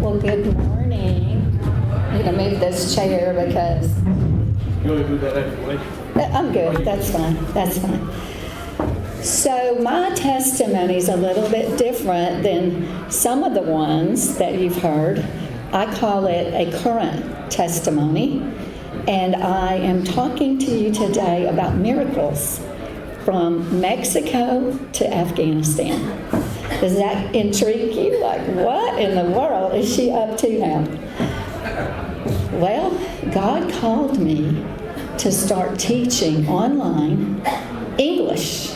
Well, good morning. I need to move this chair because You want to do that anyway? I'm good. That's fine. That's fine. So my testimony is a little bit different than some of the ones that you've heard. I call it a current testimony, and I am talking to you today about miracles from Mexico to Afghanistan. Does that intrigue you? Like, what in the world is she up to now? Well, God called me to start teaching online English.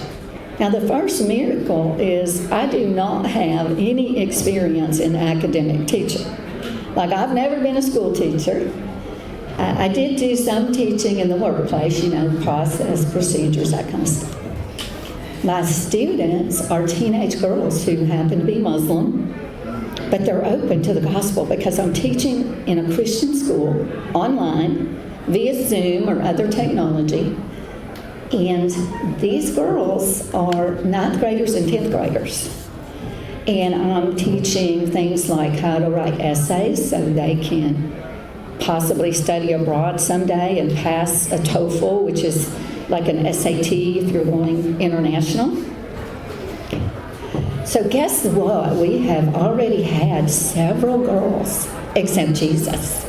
Now, the first miracle is I do not have any experience in academic teaching. Like, I've never been a school teacher. I did do some teaching in the workplace, process, procedures, that kind of stuff. My students are teenage girls who happen to be Muslim, but they're open to the gospel because I'm teaching in a Christian school online via Zoom or other technology. And these girls are 9th graders and 10th graders. And I'm teaching things like how to write essays so they can possibly study abroad someday and pass a TOEFL, which is like an SAT if you're going international. So guess what? We have already had several girls accept Jesus.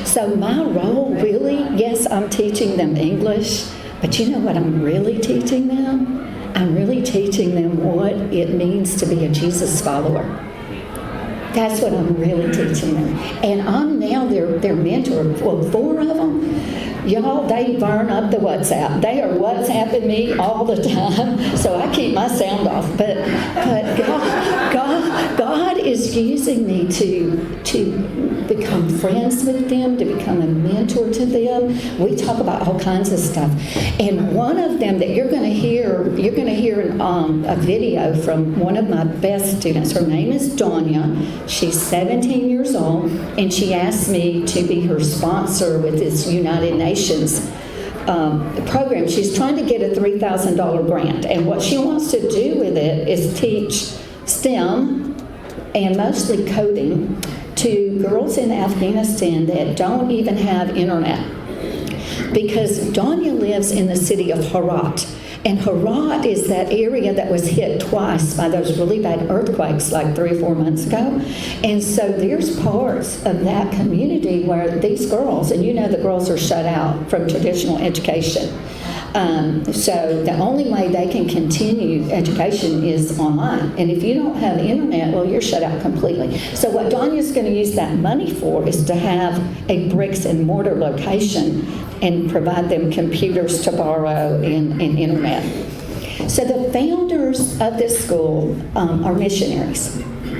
So my role really, yes, I'm teaching them English, but you know what I'm really teaching them? I'm really teaching them what it means to be a Jesus follower. That's what I'm really teaching them. And I'm now their mentor. Well, 4 of them, y'all, they burn up the WhatsApp. They are WhatsApping me all the time, so I keep my sound off. But God is using me to become friends with them, to become a mentor to them. We talk about all kinds of stuff. And one of them that you're going to hear a video from one of my best students. Her name is Danya. She's 17 years old, and she asked me to be her sponsor with this United Nations program. She's trying to get a $3,000 grant, and what she wants to do with it is teach STEM and mostly coding to girls in Afghanistan that don't even have internet. Because Danya lives in the city of Herat. And Herat is that area that was hit twice by those really bad earthquakes like 3 or 4 months ago. And so there's parts of that community where these girls, and the girls are shut out from traditional education. So the only way they can continue education is online. And if you don't have internet, well, you're shut out completely. So what Danya's going to use that money for is to have a bricks and mortar location and provide them computers to borrow and internet. So the founders of this school are missionaries.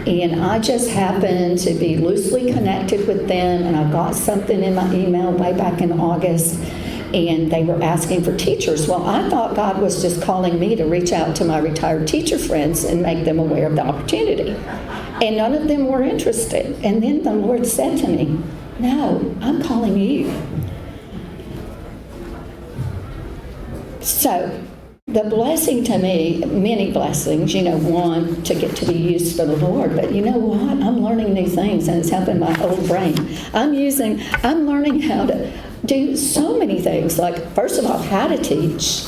And I just happened to be loosely connected with them, and I got something in my email way back in August, and they were asking for teachers. Well, I thought God was just calling me to reach out to my retired teacher friends and make them aware of the opportunity. And none of them were interested. And then the Lord said to me, "No, I'm calling you." So the blessing to me, many blessings, one, to get to be used for the Lord. But you know what? I'm learning new things, and it's helping my old brain. I'm learning how to do so many things, like, first of all, how to teach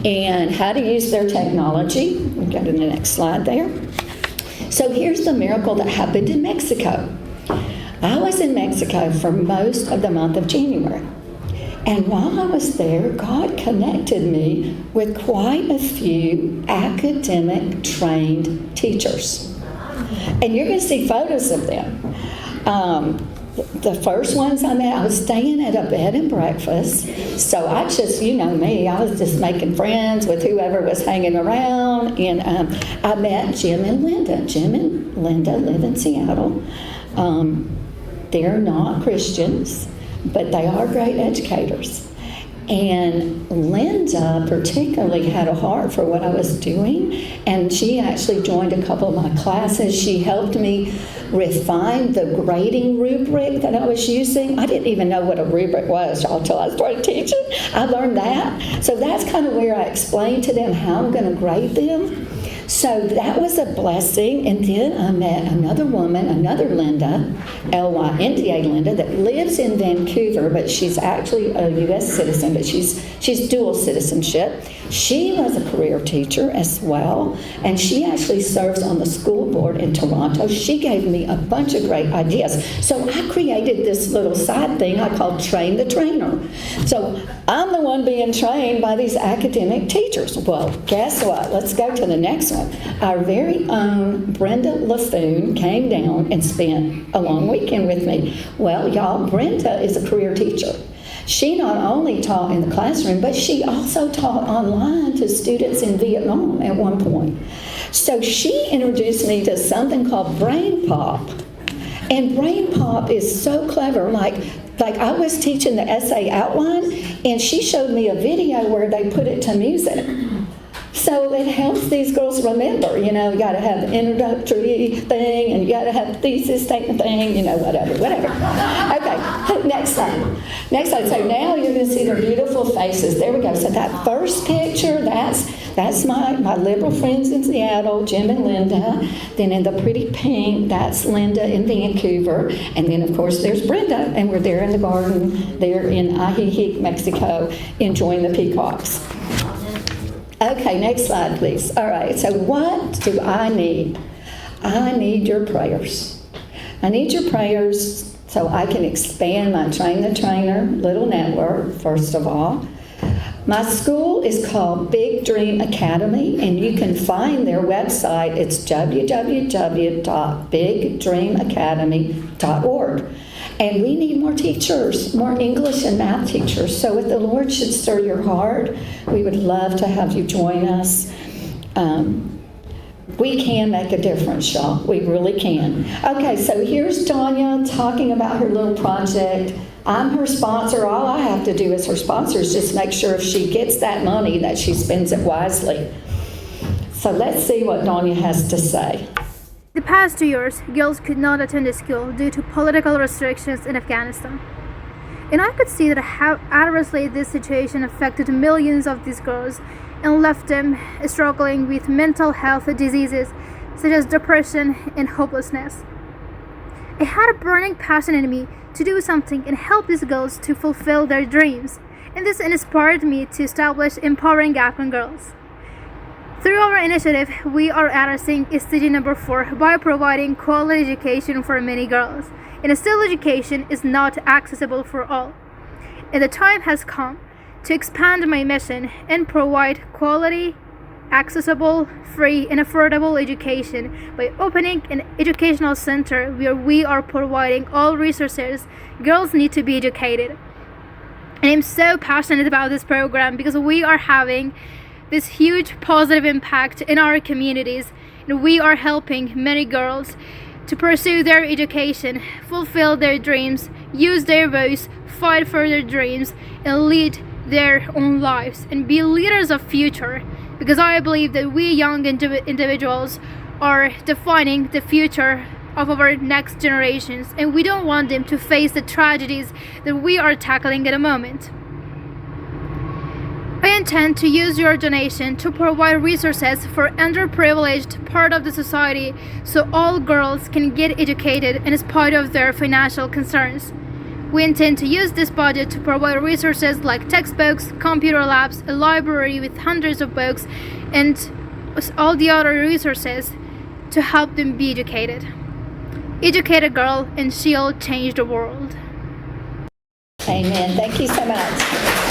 and how to use their technology. We'll go to the next slide there. So here's the miracle that happened in Mexico. I was in Mexico for most of the month of January. And while I was there, God connected me with quite a few academic trained teachers. And you're going to see photos of them. The first ones I met, I was staying at a bed and breakfast. So I just, me, I was just making friends with whoever was hanging around. And I met Jim and Linda. Jim and Linda live in Seattle. They're not Christians, but they are great educators. And Linda particularly had a heart for what I was doing, and she actually joined a couple of my classes. She helped me refine the grading rubric that I was using. I didn't even know what a rubric was until I started teaching. I learned that. So that's kind of where I explained to them how I'm going to grade them. So that was a blessing. And then I met another woman, another Linda, L-Y-N-D-A Linda, that lives in Vancouver, but she's actually a U.S. citizen, but she's dual citizenship. She was a career teacher as well, and she actually serves on the school board in Toronto. She gave me a bunch of great ideas. So I created this little side thing I called Train the Trainer. So I'm the one being trained by these academic teachers. Well, guess what? Let's go to the next one. Our very own Brenda LaFoon came down and spent a long weekend with me. Well, y'all, Brenda is a career teacher. She not only taught in the classroom, but she also taught online to students in Vietnam at one point. So she introduced me to something called Brain Pop. And Brain Pop is so clever. Like I was teaching the essay outline, and she showed me a video where they put it to music. So it helps these girls remember, you got to have the introductory thing, and you got to have the thesis statement thing, whatever. Okay, next slide. So now you're going to see their beautiful faces. There we go. So that first picture, that's my liberal friends in Seattle, Jim and Linda. Then in the pretty pink, that's Linda in Vancouver. And then, of course, there's Brenda, and we're there in the garden, there in Ajijic, Mexico, enjoying the peacocks. Okay, next slide, please. All right, so what do I need? I need your prayers. I need your prayers so I can expand my Train the Trainer little network, first of all. My school is called Big Dream Academy, and you can find their website. It's www.bigdreamacademy.org. And we need more teachers, more English and math teachers. So if the Lord should stir your heart, we would love to have you join us. We can make a difference, y'all. We really can. Okay, so here's Danya talking about her little project. I'm her sponsor. All I have to do as her sponsor is just make sure if she gets that money that she spends it wisely. So let's see what Danya has to say. The past 2 years, girls could not attend school due to political restrictions in Afghanistan. And I could see that how adversely this situation affected millions of these girls and left them struggling with mental health diseases such as depression and hopelessness. I had a burning passion in me to do something and help these girls to fulfill their dreams, and this inspired me to establish Empowering Afghan Girls. Through our initiative, we are addressing SDG number 4 by providing quality education for many girls, and still education is not accessible for all. And the time has come to expand my mission and provide quality, accessible, free, and affordable education by opening an educational center where we are providing all resources girls need to be educated. And I'm so passionate about this program because we are having this huge positive impact in our communities, and we are helping many girls to pursue their education, fulfill their dreams, use their voice, fight for their dreams, and lead their own lives and be leaders of future, because I believe that we young individuals are defining the future of our next generations, and we don't want them to face the tragedies that we are tackling at the moment. I intend to use your donation to provide resources for underprivileged part of the society so all girls can get educated and is part of their financial concerns. We intend to use this budget to provide resources like textbooks, computer labs, a library with hundreds of books, and all the other resources to help them be educated. Educate a girl and she'll change the world. Amen. Thank you so much.